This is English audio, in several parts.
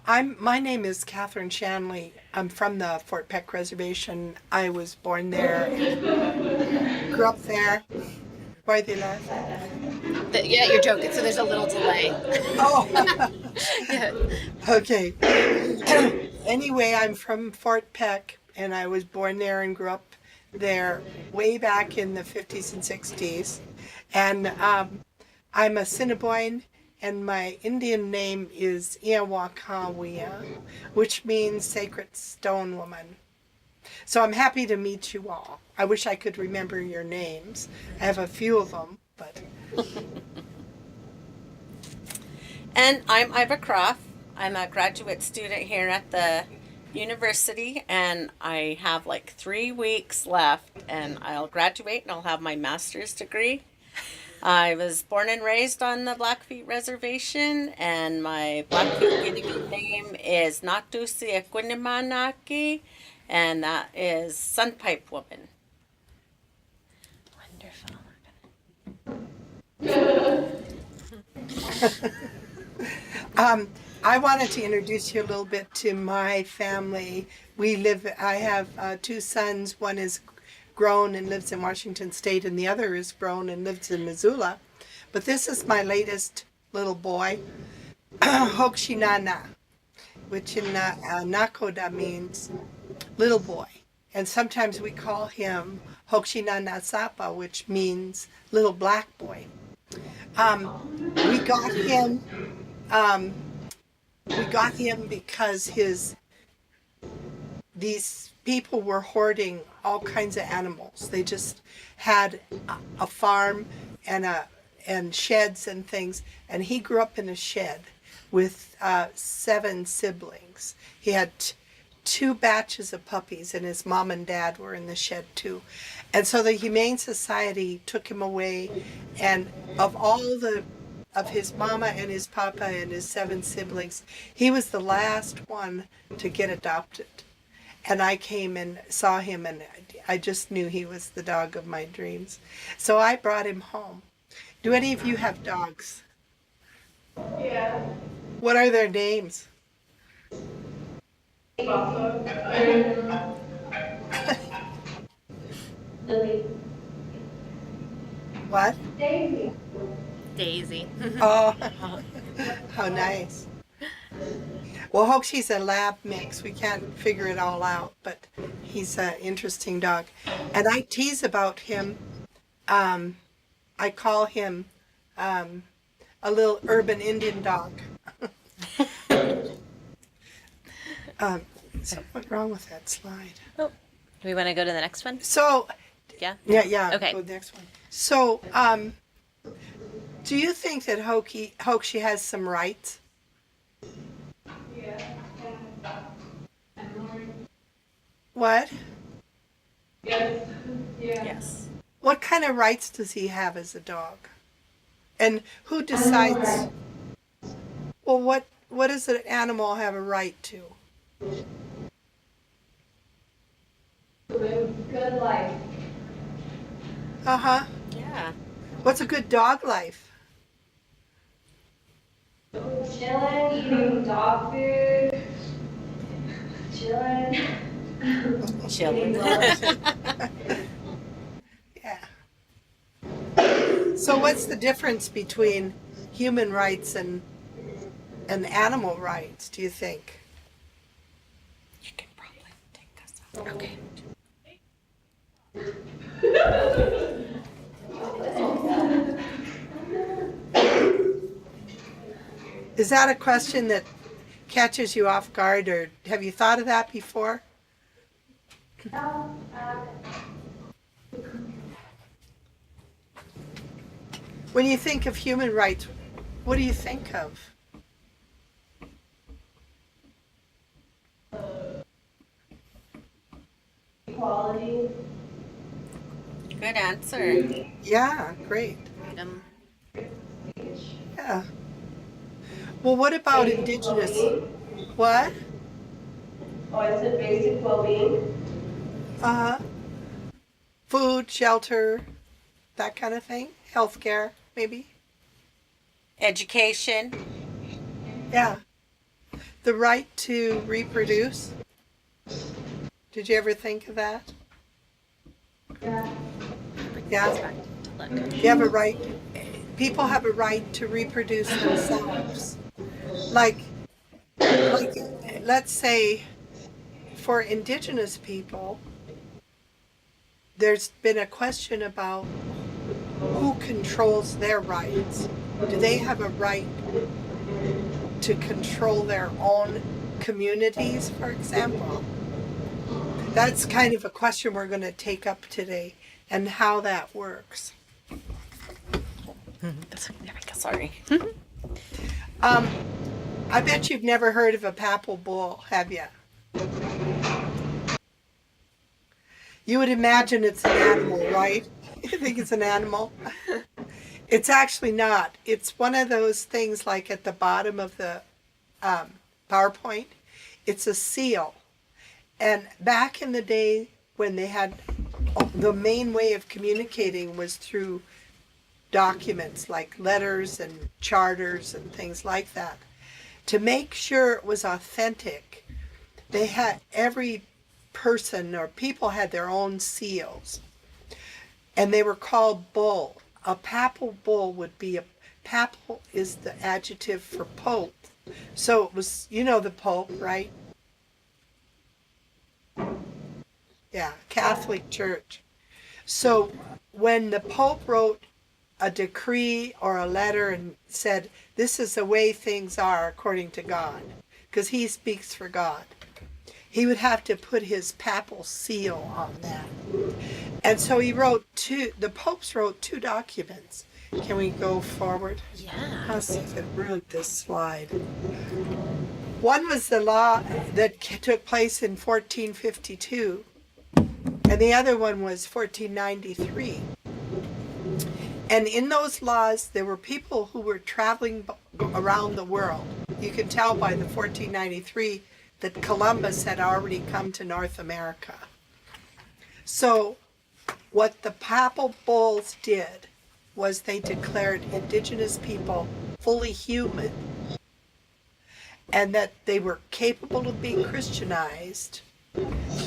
My name is Catherine Shanley. I'm from the Fort Peck Reservation. I was born there and grew up there. Why are they laughing? Yeah, you're joking. So there's a little delay. Oh, Yeah. okay. Anyway, I'm from Fort Peck and I was born there and grew up there way back in the 50s and 60s. And I'm a Assiniboine and my Indian name is Iawakawea, which means sacred stone woman. So I'm happy to meet you all. I wish I could remember your names. I have a few of them, but And I'm Iva Croff. I'm a graduate student here at the university, and I have like 3 weeks left, and I'll graduate and I'll have my master's degree. I was born and raised on the Blackfeet Reservation, and my Blackfeet Gidigit name is Natusi Equinimanaki, and that is Sunpipe Woman. I wanted to introduce you a little bit to my family. I have two sons. One is grown and lives in Washington State, and the other is grown and lives in Missoula. But this is my latest little boy, Hokshinana, which in Nakoda means little boy. And sometimes we call him Hokshinana Sapa, which means little black boy. We got him. We got him because these people were hoarding all kinds of animals. They just had a farm and sheds and things, and he grew up in a shed with 7 siblings. He had two batches of puppies, and his mom and dad were in the shed too. And so the Humane Society took him away, and of his mama and his papa and his 7 siblings, he was the last one to get adopted. And I came and saw him, and I just knew he was the dog of my dreams. So I brought him home. Do any of you have dogs? Yeah. What are their names? Lily. What? Daisy. Daisy. Oh, how nice. Well, Hokshi's a lab mix. We can't figure it all out, but he's an interesting dog. And I tease about him. I call him a little urban Indian dog. What's wrong with that slide? Oh, do we want to go to the next one? So, Yeah. yeah. Okay. Go to the next one. So, do you think that Hokie has some rights? Yeah. What? Yes. Yeah. Yes. What kind of rights does he have as a dog? And who decides? Well, what does an animal have a right to? Live good life. Uh-huh. Yeah. What's a good dog life? Chilling, eating dog food. Chilling. Chilling. Yeah. So what's the difference between human rights and animal rights, do you think? You can probably take us out. Okay. Is that a question that catches you off guard, or have you thought of that before? When you think of human rights, what do you think of? Equality. Good answer. Yeah, great. Freedom. Yeah. Well, what about indigenous? What? Oh, I said basic well-being. Uh-huh. Food, shelter, that kind of thing. Healthcare, maybe. Education. Yeah. the right to reproduce? Did you ever think of that? Yeah. Yeah. You have a right. People have a right to reproduce themselves. Like, like, let's say, for Indigenous people, there's been a question about who controls their rights. Do they have a right to control their own communities, for example? That's kind of a question we're going to take up today, and how that works. There we go. Sorry. I bet you've never heard of a papal bull, have you? You would imagine it's an animal, right? You think it's an animal? It's actually not. It's one of those things like at the bottom of the PowerPoint. It's a seal. And back in the day when they had, the main way of communicating was through documents like letters and charters and things like that. To make sure it was authentic, they had, every person or people had their own seals, and they were called bull. A papal bull would be papal is the adjective for pope. So it was, you know, the pope, right? Yeah, Catholic Church. So when the pope wrote a decree or a letter and said, this is the way things are according to God, because he speaks for God, he would have to put his papal seal on that. And so he wrote the popes wrote 2 documents. Can we go forward? Yeah. I'll see if it ruined this slide. One was the law that took place in 1452, and the other one was 1493. And in those laws, there were people who were traveling around the world. You can tell by the 1493 that Columbus had already come to North America. So what the papal bulls did was they declared Indigenous people fully human, and that they were capable of being Christianized,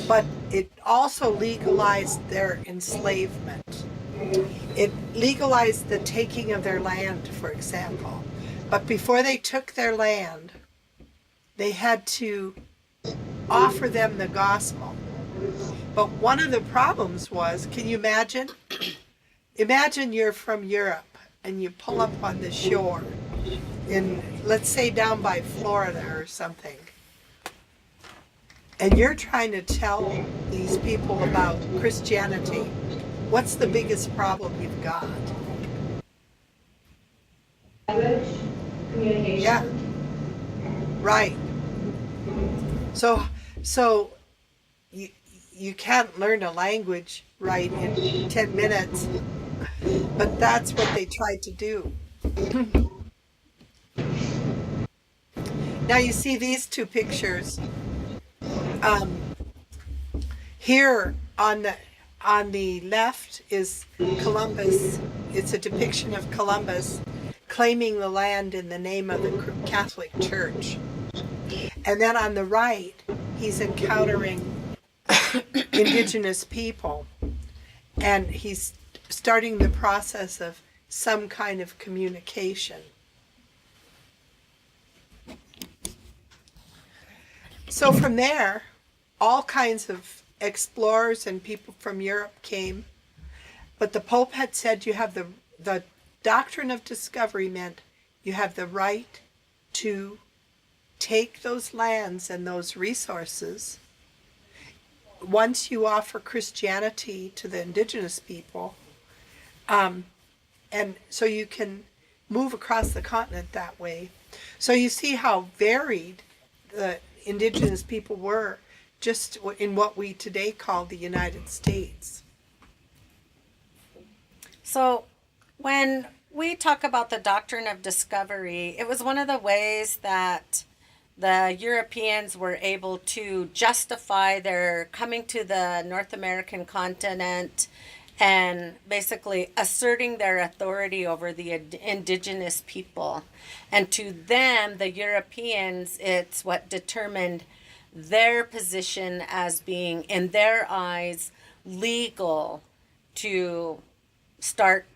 but it also legalized their enslavement. It legalized the taking of their land, for example. But before they took their land, they had to offer them the gospel. But one of the problems was, can you imagine? Imagine you're from Europe and you pull up on the shore in, let's say, down by Florida or something. And you're trying to tell these people about Christianity. What's the biggest problem you've got? Language, communication. Yeah. Right. So you can't learn a language right in 10 minutes, but that's what they tried to do. Now you see these 2 pictures. Here on the left is Columbus. It's a depiction of Columbus claiming the land in the name of the Catholic Church. And then on the right, he's encountering Indigenous people, and he's starting the process of some kind of communication. So from there, all kinds of explorers and people from Europe came, but the Pope had said you have the doctrine of discovery meant you have the right to take those lands and those resources. Once you offer Christianity to the Indigenous people, and so you can move across the continent that way. So you see how varied the Indigenous people were just in what we today call the United States. So when we talk about the doctrine of discovery, it was one of the ways that the Europeans were able to justify their coming to the North American continent and basically asserting their authority over the indigenous people. And to them, the Europeans, it's what determined their position as being, in their eyes, legal to start,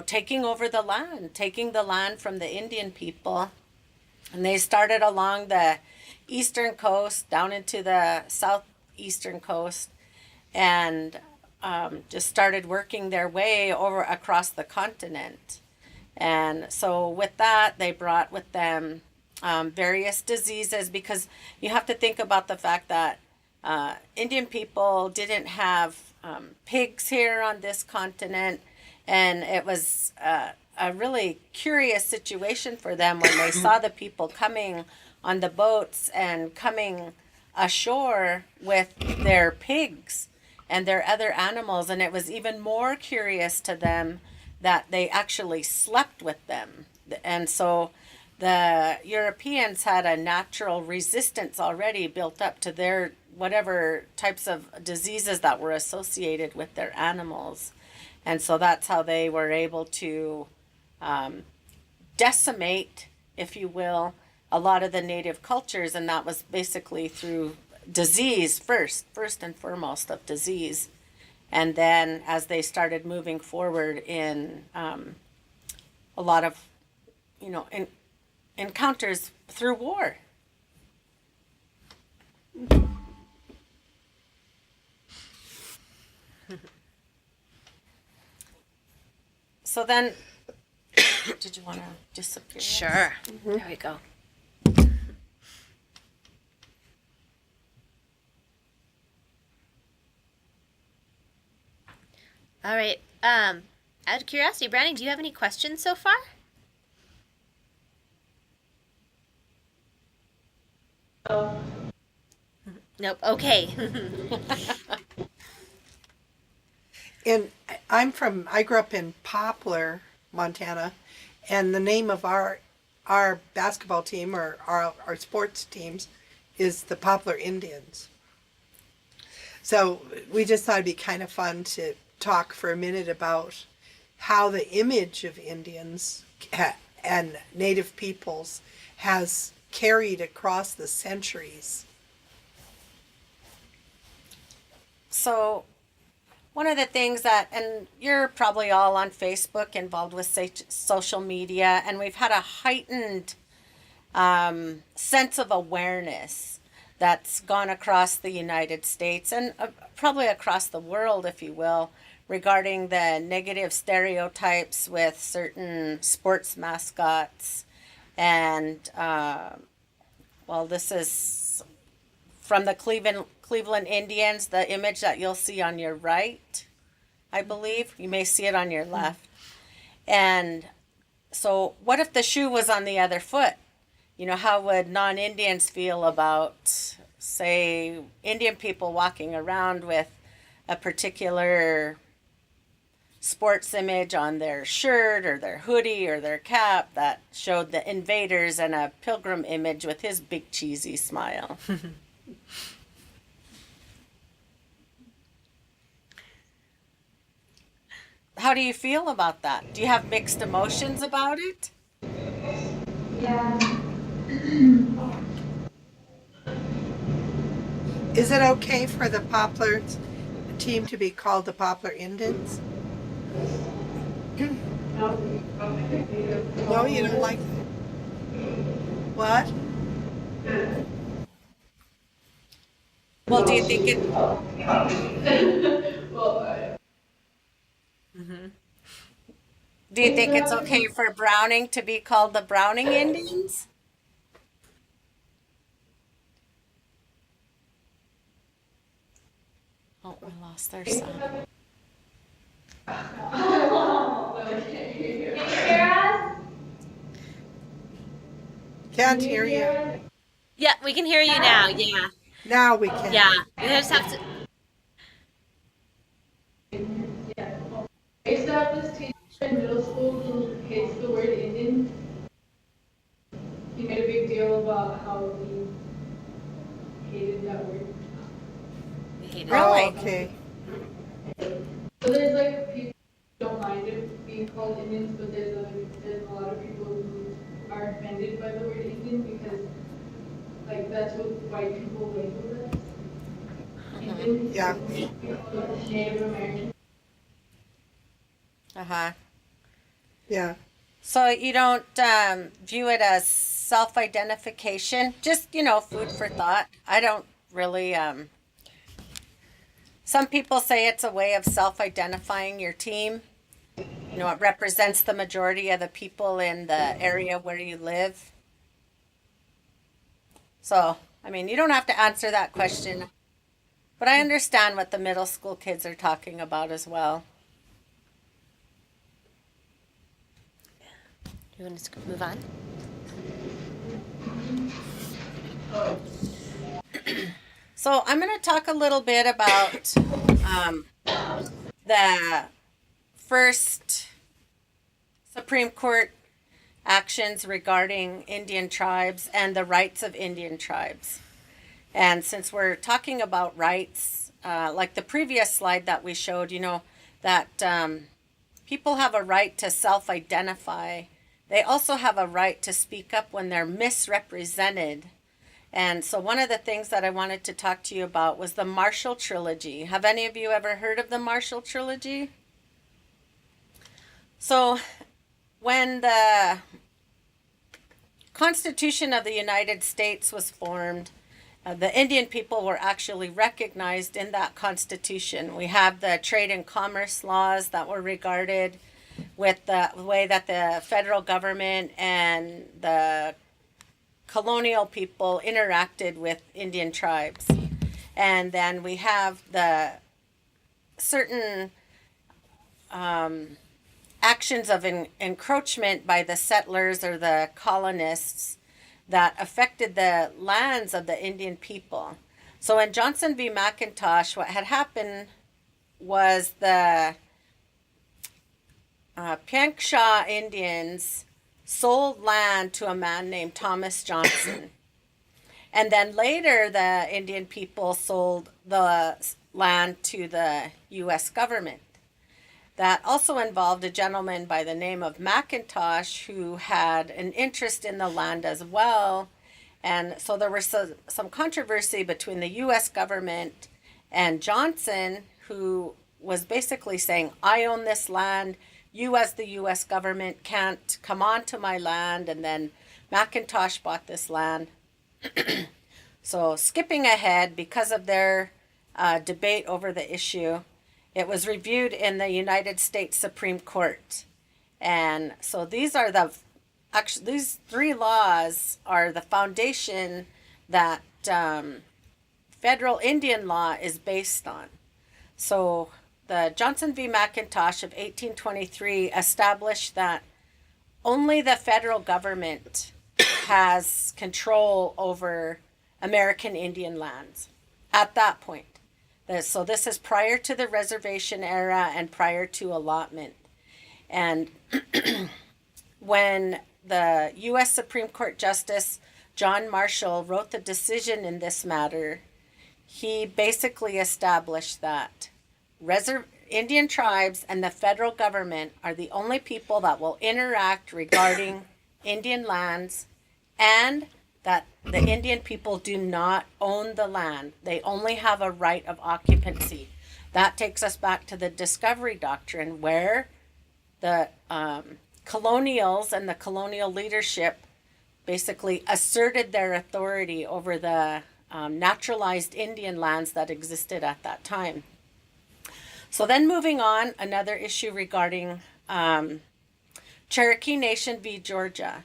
taking over the land, taking the land from the Indian people. And they started along the eastern coast down into the southeastern coast, and just started working their way over across the continent. And so with that, they brought with them various diseases, because you have to think about the fact that Indian people didn't have pigs here on this continent, and it was a really curious situation for them when they saw the people coming on the boats and coming ashore with their pigs and their other animals. And it was even more curious to them that they actually slept with them. And so the Europeans had a natural resistance already built up to their whatever types of diseases that were associated with their animals. And so that's how they were able to decimate, if you will, a lot of the native cultures. And that was basically through disease first and foremost of disease. And then as they started moving forward in a lot of, encounters through war. So then, did you want to disappear? Sure. There we go. All right. Out of curiosity, Browning, do you have any questions so far? Nope. Okay. And I grew up in Poplar, Montana, and the name of our basketball team, or our sports teams, is the Poplar Indians. So we just thought it'd be kind of fun to talk for a minute about how the image of Indians and Native peoples has carried across the centuries. So one of the things that, and you're probably all on Facebook involved with social media, and we've had a heightened sense of awareness that's gone across the United States and probably across the world, if you will, regarding the negative stereotypes with certain sports mascots. And, this is from the Cleveland Indians, the image that you'll see on your right, I believe. You may see it on your left. And so what if the shoe was on the other foot? How would non-Indians feel about, say, Indian people walking around with a particular sports image on their shirt or their hoodie or their cap that showed the invaders, and a pilgrim image with his big cheesy smile? How do you feel about that? Do you have mixed emotions about it? Yeah. Is it okay for the Poplar team to be called the Poplar Indians? No, you don't like that. What? Well, do you think it... Do you think it's okay for Browning to be called the Browning Indians? Oh, we lost their sound. Can't hear you. Yeah, we can hear you now. Yeah. Now we can. Yeah. We just have to. I used to have this teacher in middle school who hates the word Indian. He made a big deal about how he hated that word. We hate it. Really? Oh, okay. So there's like called Indians, but there's a lot of people who are offended by the word Indian because like that's what white people label us. Indian, Yeah. we call us Native American. Uh-huh. Yeah. So you don't view it as self-identification, just, food for thought. I don't really, some people say it's a way of self-identifying your team. It represents the majority of the people in the area where you live. So, you don't have to answer that question, but I understand what the middle school kids are talking about as well. You want to move on? So I'm going to talk a little bit about the first Supreme Court actions regarding Indian tribes and the rights of Indian tribes. And since we're talking about rights, like the previous slide that we showed, that people have a right to self-identify. They also have a right to speak up when they're misrepresented. And so one of the things that I wanted to talk to you about was the Marshall Trilogy. Have any of you ever heard of the Marshall Trilogy? So when the Constitution of the United States was formed, the Indian people were actually recognized in that Constitution. We have the trade and commerce laws that were regarded with the way that the federal government and the colonial people interacted with Indian tribes. And then we have the certain actions of encroachment by the settlers or the colonists that affected the lands of the Indian people. So in Johnson v. McIntosh, what had happened was the Piankeshaw Indians sold land to a man named Thomas Johnson. And then later the Indian people sold the land to the U.S. government. That also involved a gentleman by the name of McIntosh who had an interest in the land as well. And so there was some controversy between the U.S. government and Johnson, who was basically saying, I own this land. You as the U.S. government can't come onto my land. And then McIntosh bought this land. So skipping ahead, because of their debate over the issue, it was reviewed in the United States Supreme Court. And so these three laws are the foundation that federal Indian law is based on. So the Johnson v. McIntosh of 1823 established that only the federal government has control over American Indian lands at that point. So this is prior to the reservation era and prior to allotment. And when the U.S. Supreme Court Justice John Marshall wrote the decision in this matter, he basically established that Indian tribes and the federal government are the only people that will interact regarding Indian lands, and that the Indian people do not own the land. They only have a right of occupancy. That takes us back to the Discovery Doctrine, where the colonials and the colonial leadership basically asserted their authority over the naturalized Indian lands that existed at that time. So then moving on, another issue regarding Cherokee Nation v. Georgia.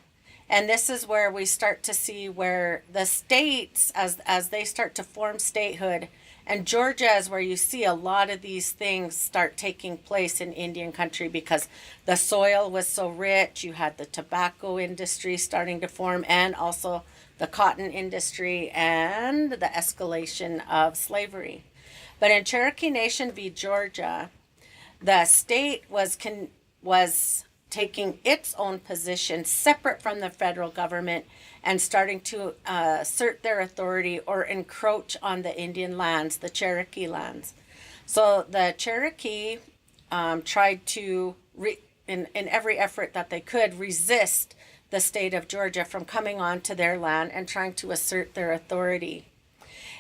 And this is where we start to see where the states, as they start to form statehood, and Georgia is where you see a lot of these things start taking place in Indian country, because the soil was so rich. You had the tobacco industry starting to form, and also the cotton industry, and the escalation of slavery. But in Cherokee Nation v. Georgia, the state was taking its own position separate from the federal government and starting to assert their authority or encroach on the Indian lands, the Cherokee lands. So the Cherokee tried to in every effort that they could, resist the state of Georgia from coming onto their land and trying to assert their authority.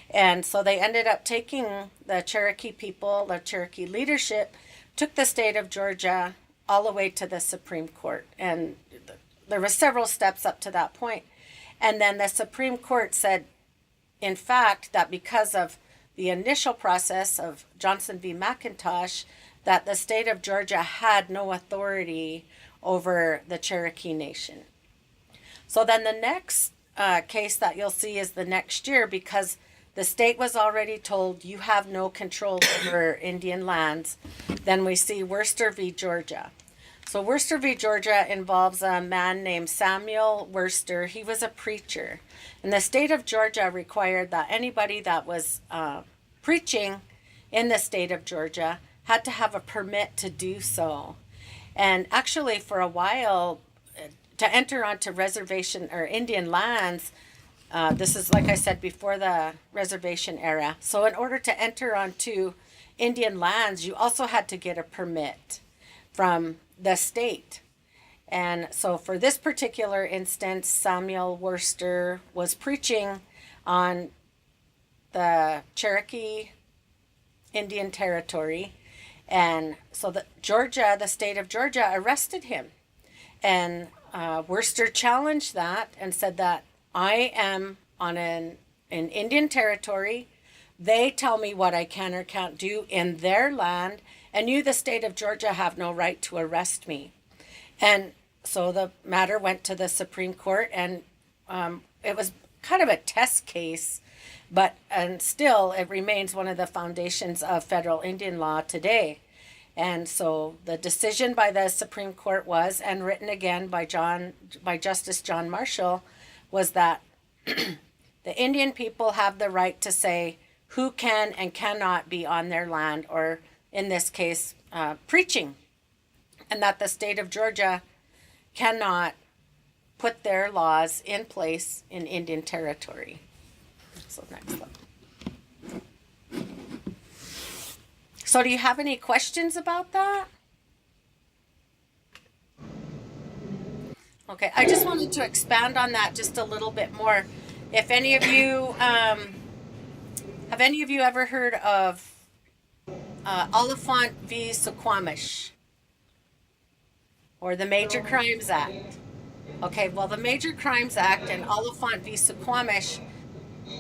And so they ended up taking the Cherokee people, the Cherokee leadership, took the state of Georgia all the way to the Supreme Court. And there were several steps up to that point. And then the Supreme Court said, in fact, that because of the initial process of Johnson v. McIntosh, that the state of Georgia had no authority over the Cherokee Nation. So then the next case that you'll see is the next year, because the state was already told you have no control over Indian lands. Then we see Worcester v. Georgia. So Worcester v. Georgia involves a man named Samuel Worcester. He was a preacher. And the state of Georgia required that anybody that was preaching in the state of Georgia had to have a permit to do so. And actually for a while, to enter onto reservation or Indian lands, this is, like I said, before the reservation era. So in order to enter onto Indian lands, you also had to get a permit from the state. And so for this particular instance, Samuel Worcester was preaching on the Cherokee Indian Territory. And so the state of Georgia arrested him. And Worcester challenged that and said that I am on an Indian territory. They tell me what I can or can't do in their land, and you, the state of Georgia, have no right to arrest me. And so the matter went to the Supreme Court, and it was kind of a test case, and still it remains one of the foundations of federal Indian law today. And so the decision by the Supreme Court was, and written again by Justice John Marshall, was that the Indian people have the right to say who can and cannot be on their land, or in this case, preaching, and that the state of Georgia cannot put their laws in place in Indian territory. So next one. So do you have any questions about that? Okay, I just wanted to expand on that just a little bit more. If any of you, have any of you ever heard of Oliphant v. Suquamish? Or the Major Crimes Act? Okay, well, the Major Crimes Act and Oliphant v. Suquamish,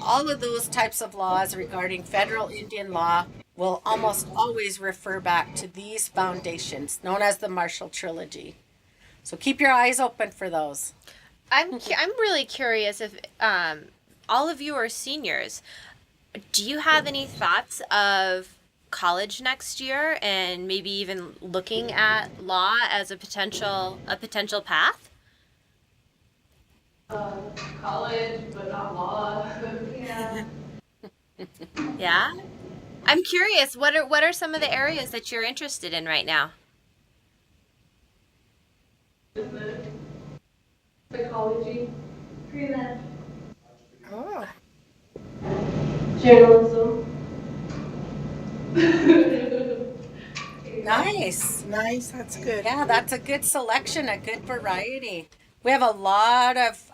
all of those types of laws regarding federal Indian law will almost always refer back to these foundations, known as the Marshall Trilogy. So keep your eyes open for those. I'm really curious if all of you are seniors. Do you have any thoughts of college next year and maybe even looking at law as a potential path? College, but not law. Yeah. Yeah. I'm curious. What are some of the areas that you're interested in right now? Business, psychology, freelance, Oh, journalism. Nice. nice. That's good. Yeah, that's a good selection, a good variety. We have a lot of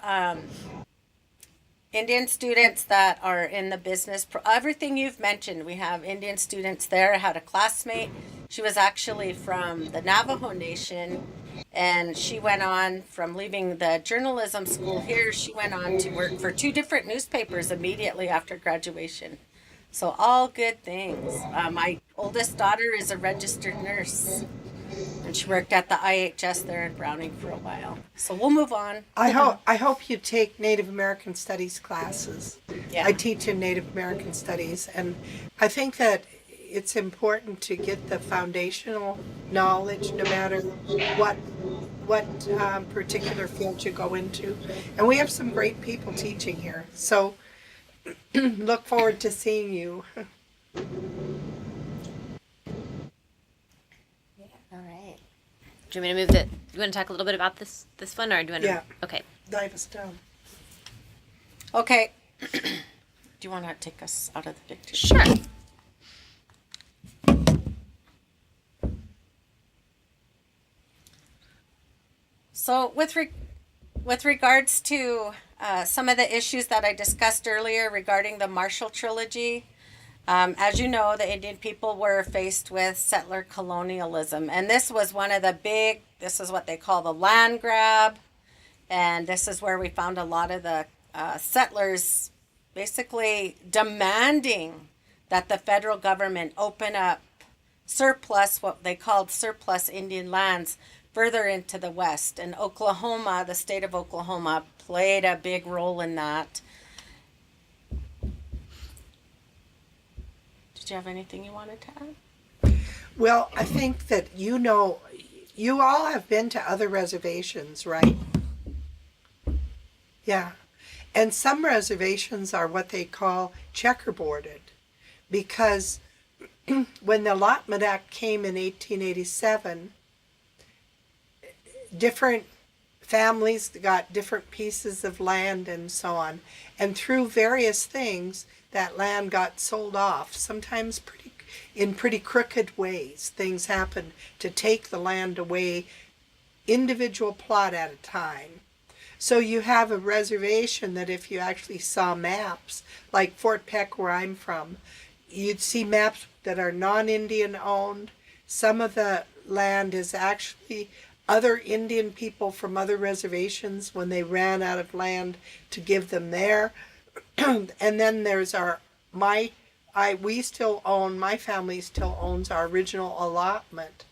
Indian students that are in the business. Everything you've mentioned, we have Indian students there. I had a classmate. She was actually from the Navajo Nation, and she went on from leaving the journalism school here. She went on to work for 2 different newspapers immediately after graduation. So all good things. My oldest daughter is a registered nurse, and she worked at the IHS there in Browning for a while. So we'll move on. I hope you take Native American Studies classes. Yeah. I teach in Native American Studies, and I think that it's important to get the foundational knowledge no matter what particular field you go into. And we have some great people teaching here. So look forward to seeing you. All right. Do you want me to move the? Do you want to talk a little bit about this one, or do you want to? Yeah. Okay. Dive us down. Okay. Do you want to take us out of the picture? Sure. So with regards to some of the issues that I discussed earlier regarding the Marshall Trilogy, as you know, the Indian people were faced with settler colonialism, and this was one of the this is what they call the land grab, and this is where we found a lot of the settlers basically demanding that the federal government open up surplus, what they called surplus Indian lands, further into the West. And Oklahoma, the state of Oklahoma, played a big role in that. Did you have anything you wanted to add? Well, I think that you all have been to other reservations, right? Yeah. And some reservations are what they call checkerboarded, because when the Allotment Act came in 1887, different families got different pieces of land and so on. And through various things, that land got sold off, sometimes in pretty crooked ways. Things happened to take the land away, individual plot at a time. So you have a reservation that if you actually saw maps, like Fort Peck where I'm from, you'd see maps that are non-Indian owned. Some of the land is actually other Indian people from other reservations when they ran out of land to give them there. And then there's my family still owns our original allotment.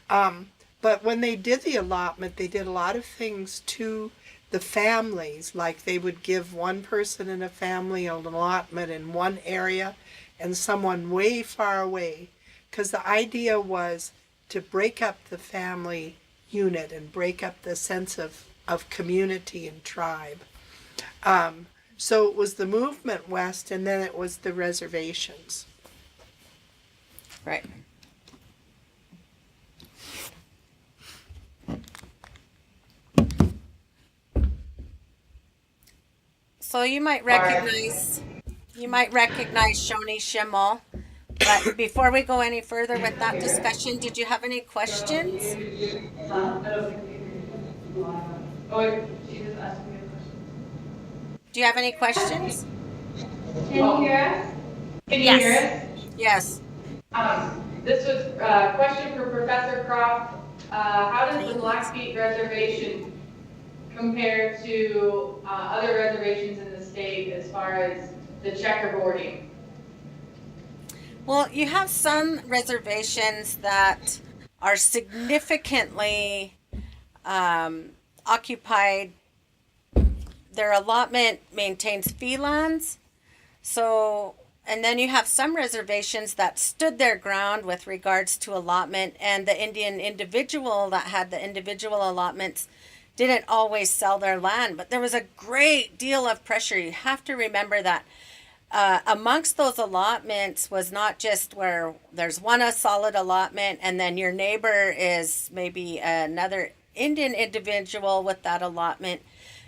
But when they did the allotment, they did a lot of things to the families, like they would give one person in a family an allotment in one area and someone way far away, because the idea was to break up the family unit and break up the sense of community and tribe. So it was the movement west, and then it was the reservations. Right. So you might recognize Shoni Schimmel. But before we go any further with that discussion, did you have any questions? I don't think oh, wait, she just asked me a question. Do you have any questions? Can you hear us? Can you hear us? Yes. This was a question for Professor Croft. How does the Blackfeet Reservation compare to other reservations in the state as far as the checkerboarding? Well, you have some reservations that are significantly occupied. Their allotment maintains fee lands. So, and then you have some reservations that stood their ground with regards to allotment, and the Indian individual that had the individual allotments didn't always sell their land, but there was a great deal of pressure. You have to remember that amongst those allotments was not just where there's a solid allotment and then your neighbor is maybe another Indian individual with that allotment.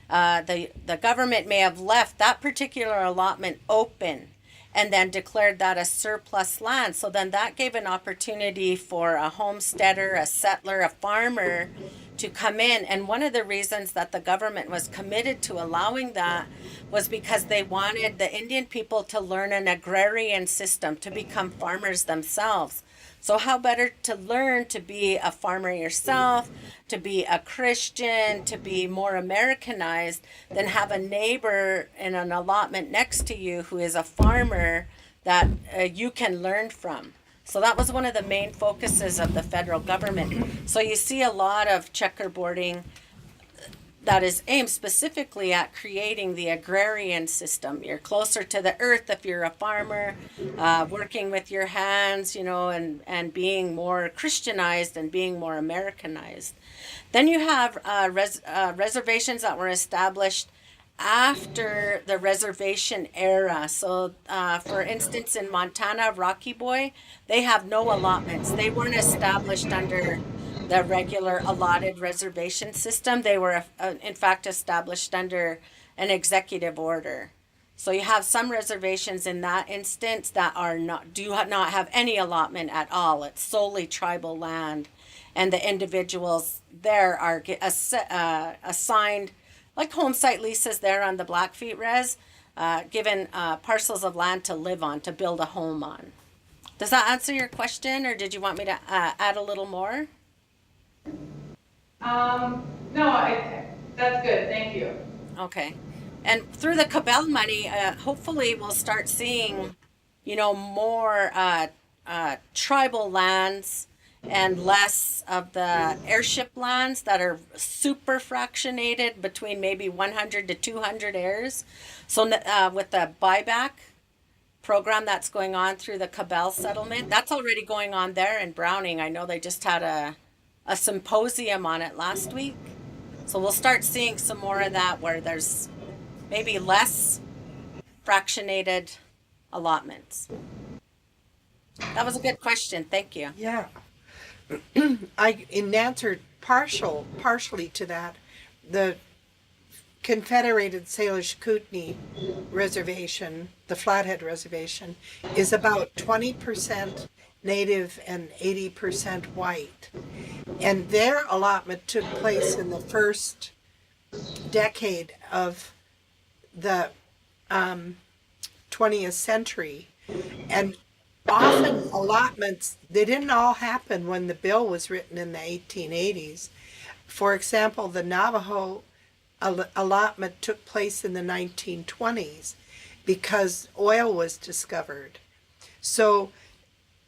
The government may have left that particular allotment open and then declared that a surplus land. So then that gave an opportunity for a homesteader, a settler, a farmer to come in. And one of the reasons that the government was committed to allowing that was because they wanted the Indian people to learn an agrarian system, to become farmers themselves. So how better to learn to be a farmer yourself, to be a Christian, to be more Americanized, than have a neighbor in an allotment next to you who is a farmer that you can learn from. So that was one of the main focuses of the federal government. So you see a lot of checkerboarding that is aimed specifically at creating the agrarian system. You're closer to the earth if you're a farmer, working with your hands, and being more Christianized and being more Americanized. Then you have reservations that were established after the reservation era. So, for instance, in Montana, Rocky Boy, they have no allotments. They weren't established under the regular allotted reservation system. They were, in fact, established under an executive order. So you have some reservations in that instance that do not have any allotment at all. It's solely tribal land. and the individuals there are assigned, like home site leases there on the Blackfeet Res, given parcels of land to live on, to build a home on. Does that answer your question, or did you want me to add a little more? No, that's good, thank you. Okay. And through the Cabell money, hopefully we'll start seeing, more tribal lands and less of the airship lands that are super fractionated between maybe 100 to 200 heirs. So with the buyback program that's going on through the Cabell settlement, that's already going on there in Browning. I know they just had a symposium on it last week. So we'll start seeing some more of that where there's maybe less fractionated allotments. That was a good question. Thank you. Yeah. In answer partially to that, the Confederated Salish Kootenai Reservation, the Flathead Reservation, is about 20% Native and 80% white. And their allotment took place in the first decade of the 20th century. And often allotments, they didn't all happen when the bill was written in the 1880s. For example, the Navajo allotment took place in the 1920s because oil was discovered. So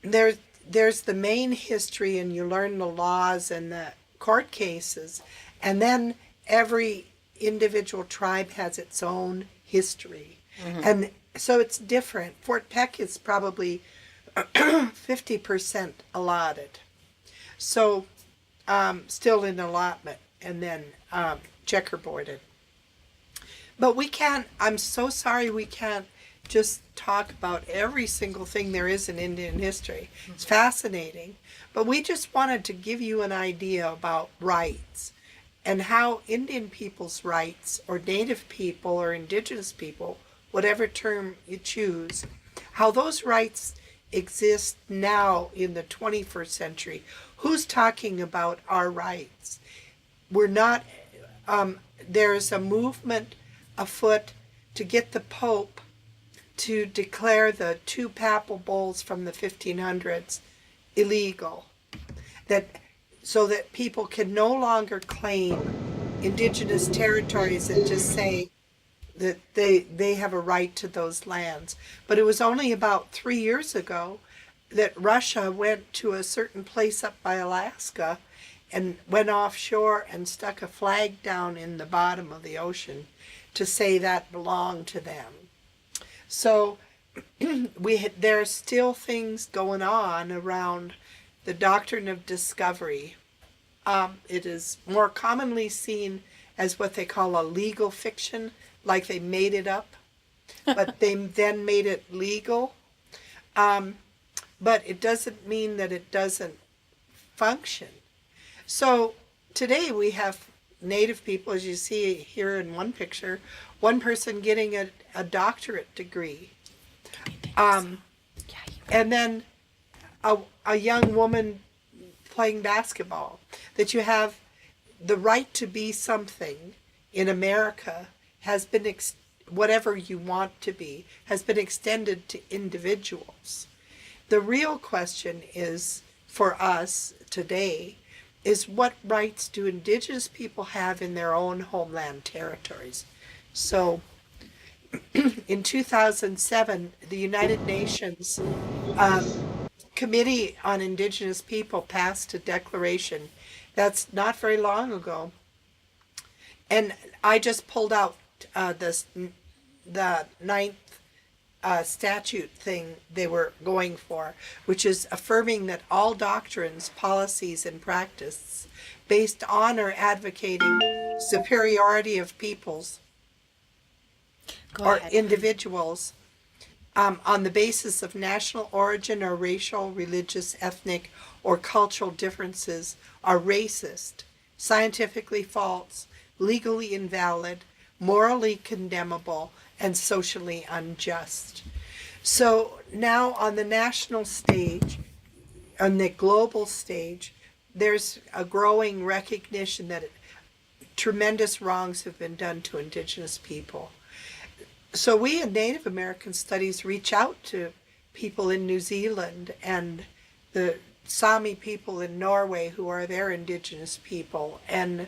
there's the main history, and you learn the laws and the court cases, and then every individual tribe has its own history. Mm-hmm. And so it's different. Fort Peck is probably 50% allotted. So still in allotment, and then checkerboarded. But I'm so sorry we can't just talk about every single thing there is in Indian history. It's fascinating. But we just wanted to give you an idea about rights and how Indian people's rights, or Native people, or Indigenous people, whatever term you choose, how those rights exist now in the 21st century. Who's talking about our rights? We're not, there's a movement afoot to get the Pope to declare the two papal bulls from the 1500s illegal, so that people can no longer claim indigenous territories and just say that they have a right to those lands. But it was only about 3 years ago that Russia went to a certain place up by Alaska and went offshore and stuck a flag down in the bottom of the ocean to say that belonged to them. So there are still things going on around the doctrine of discovery. It is more commonly seen as what they call a legal fiction, like they made it up, but they then made it legal. But it doesn't mean that it doesn't function. So today we have Native people, as you see here in one picture, one person getting a doctorate degree. And then a young woman playing basketball. That you have the right to be something in America has been, whatever you want to be, has been extended to individuals. The real question is, for us today, is what rights do Indigenous people have in their own homeland territories? So in 2007, the United Nations Committee on Indigenous People passed a declaration. That's not very long ago. And I just pulled out the ninth statute thing they were going for, which is affirming that all doctrines, policies, and practice based on or advocating superiority of peoples or individuals on the basis of national origin or racial, religious, ethnic, or cultural differences are racist, scientifically false, legally invalid, morally condemnable, and socially unjust. So now on the national stage, on the global stage, there's a growing recognition that tremendous wrongs have been done to Indigenous people. So we in Native American Studies reach out to people in New Zealand and the Sami people in Norway who are their Indigenous people, and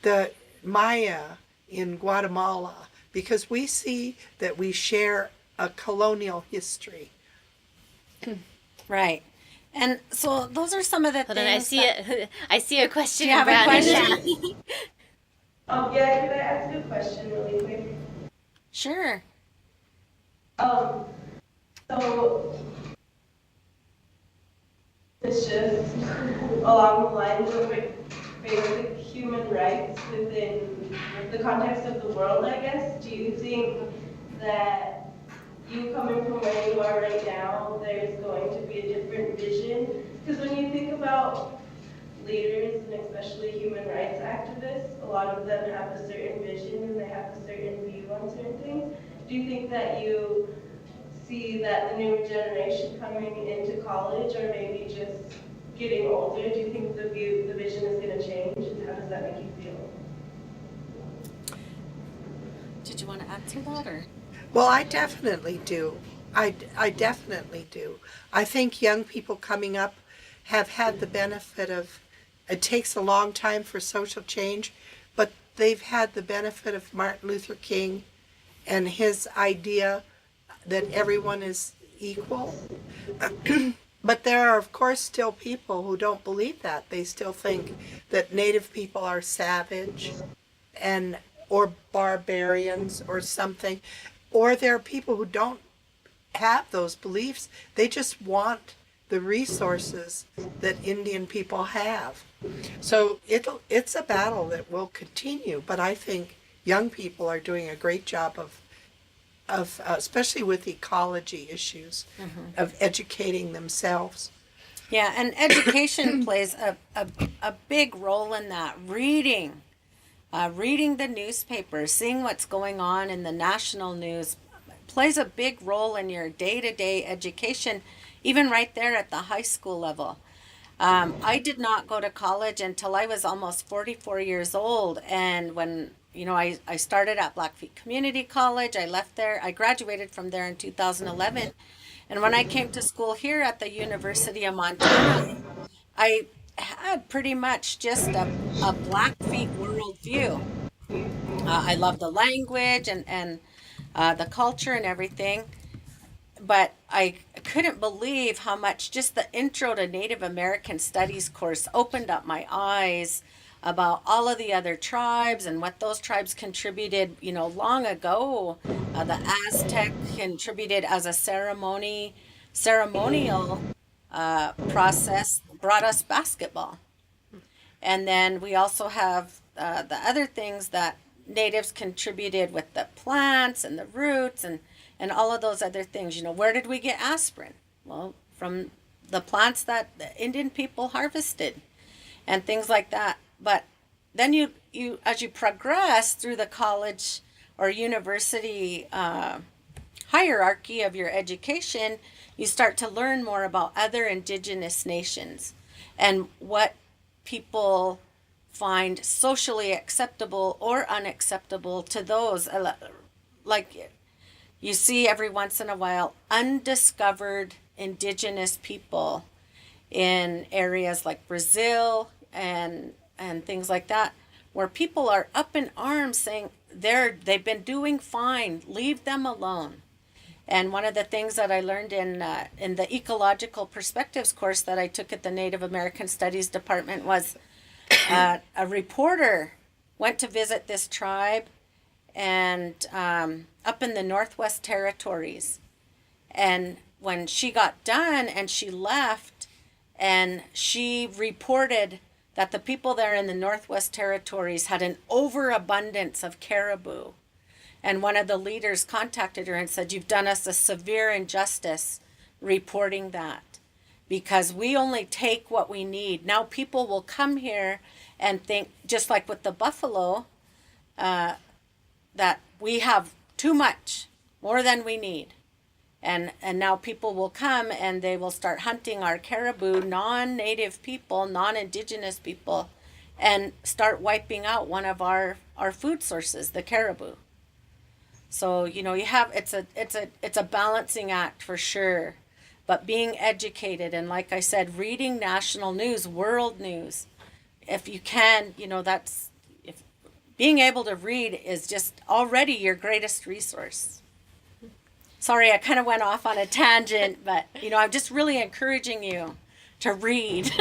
the Maya in Guatemala, because we see that we share a colonial history. Right. And so those are some of the Hold things. on, I see it. I see a question. Do you have a Brad. question? Yeah, can I ask a question really quick? Sure. So it's just along the lines of like basic human rights within the context of the world, I guess. Do you think that you coming from where you are right now, there's going to be a different vision? Because when you think about leaders and especially human rights activists, a lot of them have a certain vision and they have a certain view on certain things. Do you think that you see that the newer generation coming into college or maybe just getting older, do you think the vision is going to change, and how does that make you feel? Did you want to answer that, or? Well, I definitely do. I definitely do. I think young people coming up have had the benefit of, it takes a long time for social change, but they've had the benefit of Martin Luther King and his idea that everyone is equal. But there are, of course, still people who don't believe that. They still think that Native people are savage and or barbarians or something. Or there are people who don't have those beliefs. They just want the resources that Indian people have. So it's a battle that will continue, but I think young people are doing a great job of especially with ecology issues, of educating themselves. Yeah, and education plays a big role in that. Reading the newspaper, seeing what's going on in the national news plays a big role in your day-to-day education, even right there at the high school level. I did not go to college until I was almost 44 years old, and when I started at Blackfeet Community College. I left there. I graduated from there in 2011. And when I came to school here at the University of Montana, I had pretty much just a Blackfeet worldview. I love the language and the culture and everything. But I couldn't believe how much just the Intro to Native American Studies course opened up my eyes about all of the other tribes and what those tribes contributed, long ago. The Aztec contributed as a ceremonial process, brought us basketball. And then we also have the other things that natives contributed with the plants and the roots and all of those other things. Where did we get aspirin? Well, from the plants that the Indian people harvested and things like that. But then you as you progress through the college or university hierarchy of your education, you start to learn more about other indigenous nations and what people find socially acceptable or unacceptable to those. Like you see every once in a while undiscovered indigenous people in areas like Brazil and things like that, where people are up in arms saying they've been doing fine, leave them alone. And one of the things that I learned in the ecological perspectives course that I took at the Native American Studies department was a reporter went to visit this tribe and up in the Northwest Territories. And when she got done and she left, and she reported that the people there in the Northwest Territories had an overabundance of caribou. And one of the leaders contacted her and said, "You've done us a severe injustice reporting that, because we only take what we need. Now people will come here and think, just like with the buffalo, that we have too much, more than we need. And now people will come and they will start hunting our caribou, non-native people, non-indigenous people, and start wiping out one of our food sources, the caribou. So, you know, it's a balancing act for sure. But being educated and, like I said, reading national news, world news, if you can, you know, if being able to read is just already your greatest resource. Sorry, I kind of went off on a tangent, but, you know, I'm just really encouraging you to read.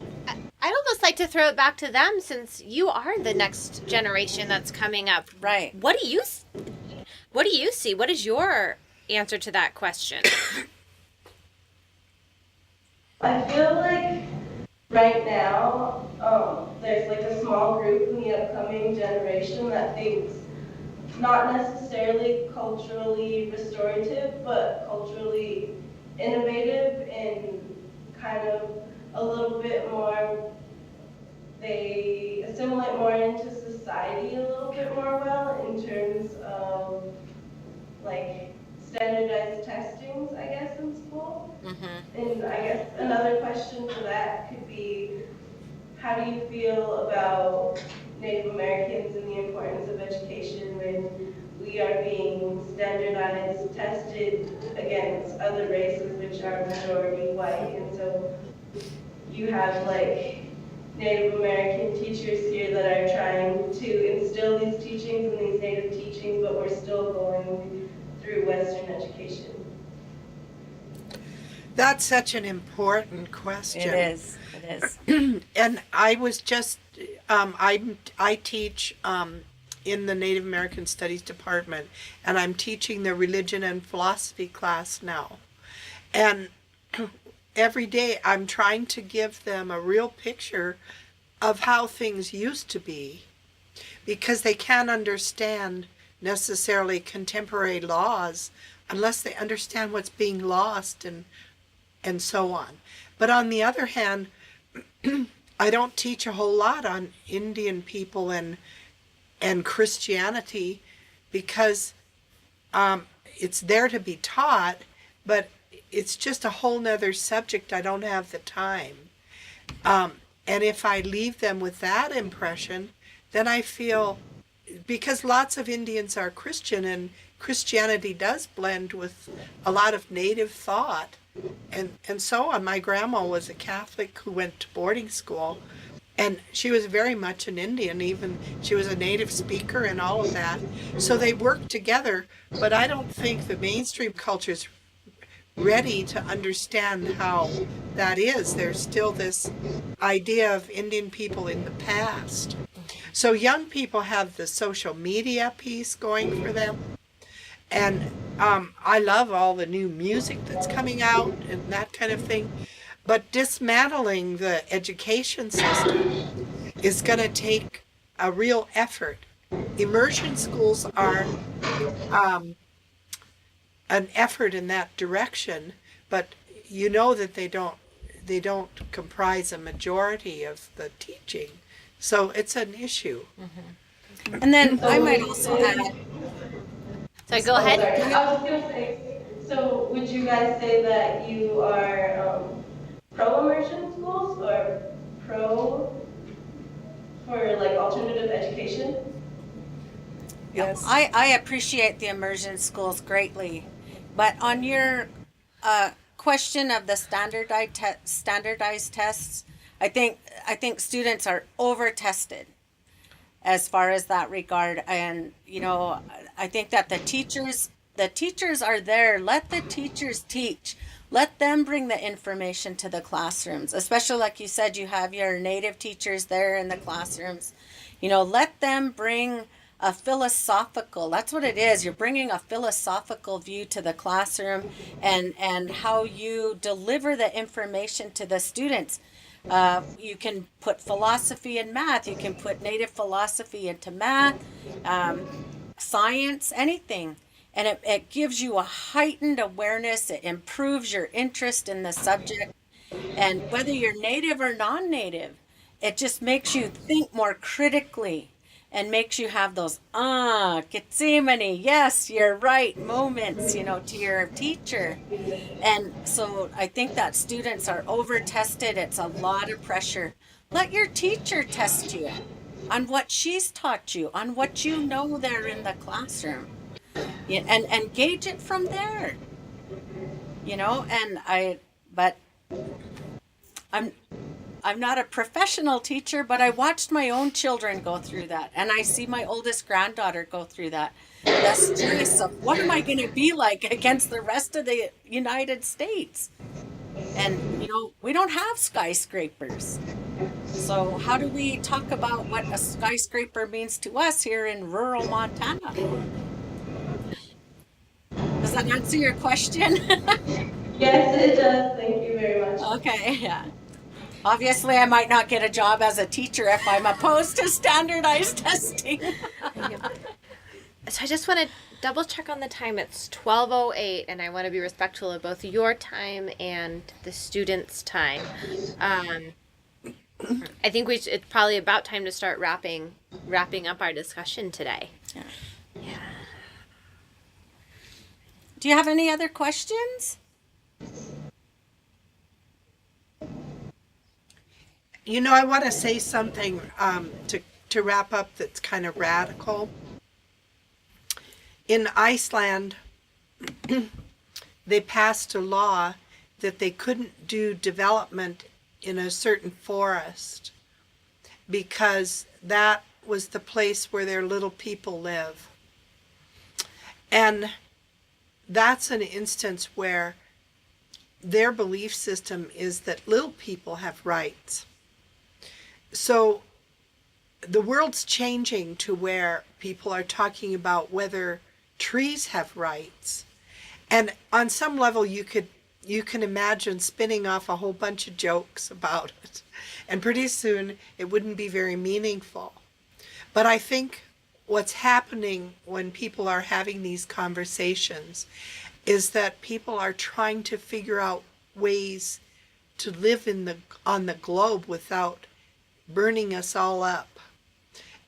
I'd almost like to throw it back to them, since you are the next generation that's coming up. Right. What do you see? What is your answer to that question? I feel like right now, there's like a small group in the upcoming generation that thinks not necessarily culturally restorative, but culturally innovative and kind of a little bit more, they assimilate more into society a little bit more well in terms of like standardized testings, I guess, in school. And I guess another question for that could be, how do you feel about Native Americans and the importance of education when we are being standardized, tested against other races which are majority white? And so you have like Native American teachers here that are trying to instill these teachings and these Native teachings, but we're still going through Western education. That's such an important question. It is. And I was just, I teach in the Native American Studies department, and I'm teaching the religion and philosophy class now. And every day I'm trying to give them a real picture of how things used to be, because they can't understand necessarily contemporary laws unless they understand what's being lost and so on. But on the other hand, I don't teach a whole lot on Indian people and Christianity, because it's there to be taught, but it's just a whole nother subject. I don't have the time. And if I leave them with that impression, then I feel, because lots of Indians are Christian and Christianity does blend with a lot of native thought and so on. My grandma was a Catholic who went to boarding school, and she was very much an Indian. Even she was a native speaker and all of that. So they worked together, but I don't think the mainstream culture is ready to understand how that is. There's still this idea of Indian people in the past. So young people have the social media piece going for them. And I love all the new music that's coming out and that kind of thing. But dismantling the education system is going to take a real effort. Immersion schools are an effort in that direction, but you know that they don't comprise a majority of the teaching. So it's an issue. And then I might also add, So go ahead. Sorry. I was going to say, so would you guys say that you are pro-immersion schools or pro for like alternative education? Yes. I appreciate the immersion schools greatly, but on your question of the standardized tests, I think students are over tested as far as that regard. And you know, I think that the teachers are there. Let the teachers teach. Let them bring the information to the classrooms, especially like you said, you have your native teachers there in the classrooms. You know, let them bring a philosophical, that's what it is. You're bringing a philosophical view to the classroom and how you deliver the information to the students. You can put philosophy in math. You can put native philosophy into math, science, anything. And it gives you a heightened awareness. It improves your interest in the subject. And whether you're native or non-native, it just makes you think more critically. and makes you have those Gethsemane, yes, you're right moments, to your teacher. And so I think that students are over tested. It's a lot of pressure. Let your teacher test you on what she's taught you, on what you know there in the classroom. Yeah, and gauge it from there. But I'm I'm not a professional teacher, but I watched my own children go through that. And I see my oldest granddaughter go through that. The stress of what am I going to be like against the rest of the United States? And, we don't have skyscrapers. So how do we talk about what a skyscraper means to us here in rural Montana? Does that answer your question? Yes, it does. Thank you very much. Okay, yeah. Obviously, I might not get a job as a teacher if I'm opposed to standardized testing. So I just want to double check on the time. It's 12:08, and I want to be respectful of both your time and the students' time. I think it's probably about time to start wrapping up our discussion today. Yeah. Do you have any other questions? I want to say something to wrap up that's kind of radical. In Iceland, they passed a law that they couldn't do development in a certain forest because that was the place where their little people live. And that's an instance where their belief system is that little people have rights. So the world's changing to where people are talking about whether trees have rights. And on some level you can imagine spinning off a whole bunch of jokes about it. And pretty soon it wouldn't be very meaningful. But I think what's happening when people are having these conversations is that people are trying to figure out ways to live on the globe without burning us all up.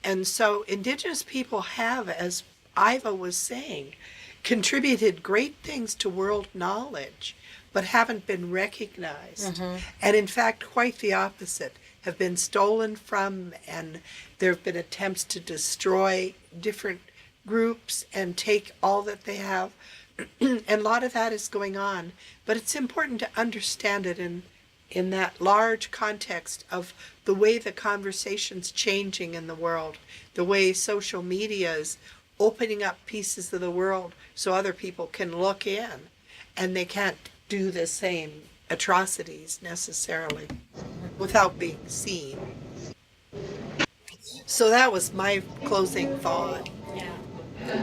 And so Indigenous people have, as Iva was saying, contributed great things to world knowledge, but haven't been recognized. Mm-hmm. And in fact, quite the opposite, have been stolen from, and there have been attempts to destroy different groups and take all that they have. And a lot of that is going on. But it's important to understand it in that large context of the way the conversation's changing in the world, the way social media is opening up pieces of the world so other people can look in, and they can't do the same atrocities necessarily without being seen. So that was my closing thought. Yeah.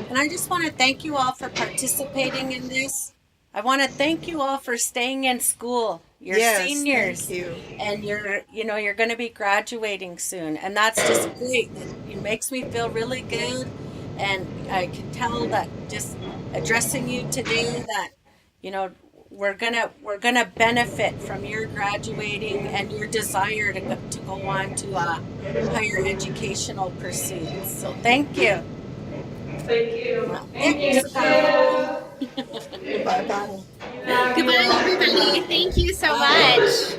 And I just want to thank you all for participating in this. I want to thank you all for staying in school. You're seniors. Thank you. And you're going to be graduating soon. And that's just great. It makes me feel really good. And I can tell that just addressing you today that, we're gonna benefit from your graduating and your desire to go on to higher educational pursuits. So thank you. Thank you. Thank you. Bye-bye. Goodbye, everybody. Thank you so much.